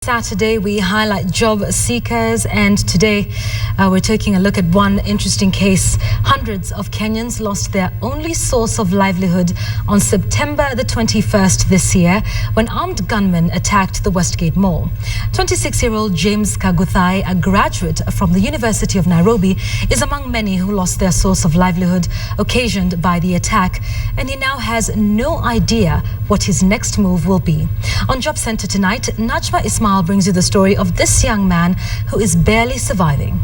Saturday, we highlight job seekers, and today we're taking a look at one interesting case. Hundreds of Kenyans lost their only source of livelihood on September the 21st this year when armed gunmen attacked the Westgate Mall. 26-year-old James Kaguthai, a graduate from the University of Nairobi, is among many who lost their source of livelihood occasioned by the attack, and he now has no idea what his next move will be. On Job Center tonight, Najma Ismail brings you the story of this young man who is barely surviving.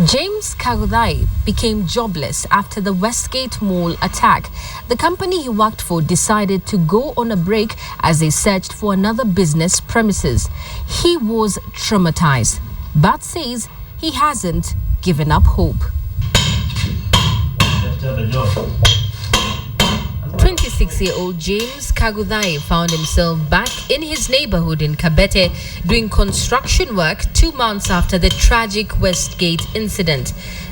James Kaguthai became jobless after the Westgate Mall attack. The company he worked for decided to go on a break as they searched for another business premises. He was traumatized, but says he hasn't given up hope. 26-year-old James Kaguthai found himself back in his neighborhood in Kabete doing construction work 2 months after the tragic Westgate incident.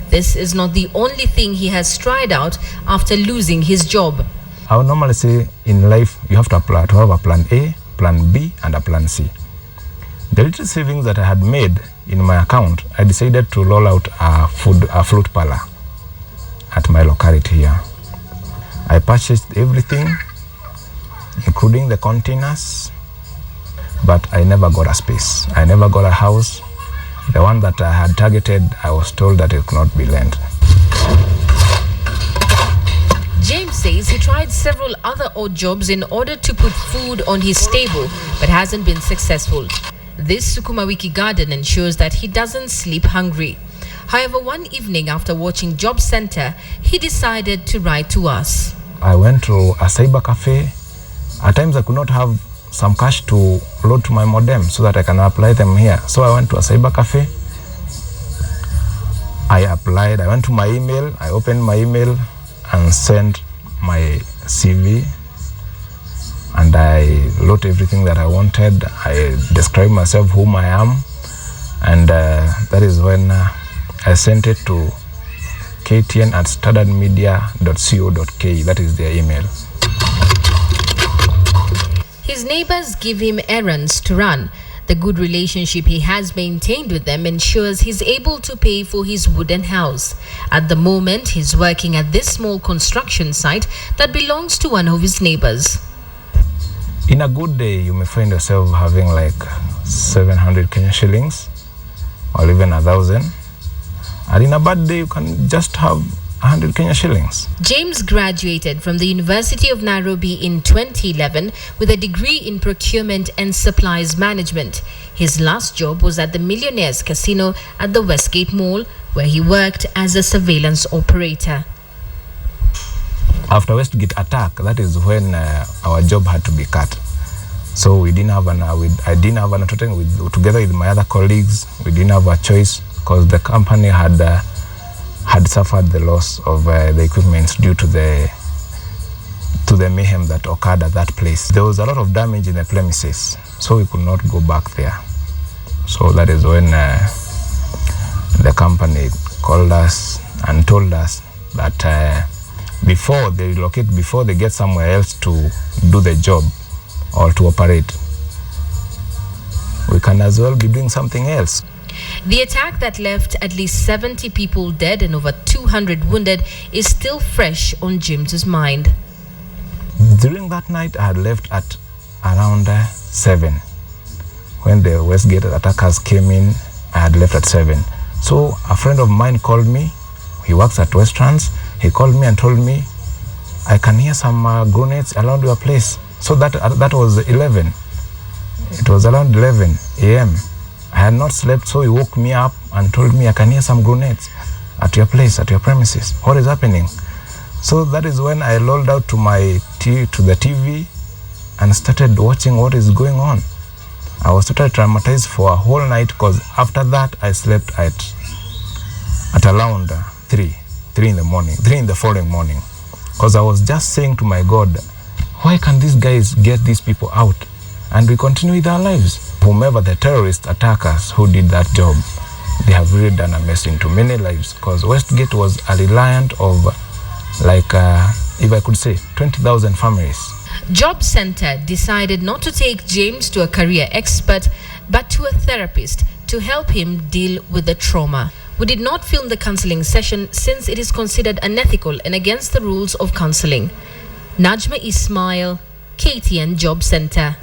This is not the only thing he has tried out after losing his job. I would normally say in life you have to have a plan A, plan B, and a plan C. The little savings that I had made in my account, I decided to roll out a fruit parlor at my locality here. I purchased everything, including the containers, but I never got a space. I never got a house. The one that I had targeted, I was told that it could not be lent. James says he tried several other odd jobs in order to put food on his table, but hasn't been successful. This Sukuma Wiki garden ensures that he doesn't sleep hungry. However, one evening after watching Job Center, he decided to write to us. I went to a cyber cafe. At times I could not have some cash to load to my modem so that I can apply them here. So I went to a cyber cafe. I applied. I went to my email. I opened my email and sent my CV. And I wrote everything that I wanted. I described myself, whom I am. And that is when I sent it to ktn@standardmedia.co.ke. That is their email. His neighbors give him errands to run. The good relationship he has maintained with them ensures he's able to pay for his wooden house. At the moment, he's working at this small construction site that belongs to one of his neighbors. In a good day, you may find yourself having like 700 Kenyan shillings or even 1,000. And in a bad day, you can just have 100 Kenya shillings. James graduated from the University of Nairobi in 2011 with a degree in procurement and supplies management. His last job was at the Millionaires Casino at the Westgate Mall, where he worked as a surveillance operator. After Westgate attack, that is when our job had to be cut. So we didn't have I didn't have an alternative. Together with my other colleagues, we didn't have a choice, because the company had suffered the loss of the equipment due to the mayhem that occurred at that place. There was a lot of damage in the premises, so we could not go back there. So that is when the company called us and told us that before they relocate, before they get somewhere else to do the job or to operate, we can as well be doing something else. The attack that left at least 70 people dead and over 200 wounded is still fresh on James's mind. During that night, I had left at around 7. When the Westgate attackers came in, I had left at 7. So a friend of mine called me. He works at Westlands. He called me and told me, I can hear some grenades around your place. So that was 11. It was around 11 a.m. I had not slept, so he woke me up and told me, I can hear some grenades at your place, at your premises. What is happening? So that is when I rolled out to the TV and started watching what is going on. I was totally traumatized for a whole night, because after that I slept at around 3 in the following morning. Because I was just saying to my God, why can these guys get these people out and we continue with our lives? Whomever the terrorist attackers who did that job, they have really done a mess into many lives, because Westgate was a reliant of, like, if I could say, 20,000 families. Job Center decided not to take James to a career expert, but to a therapist to help him deal with the trauma. We did not film the counseling session since it is considered unethical and against the rules of counseling. Najma Ismail, KTN Job Center.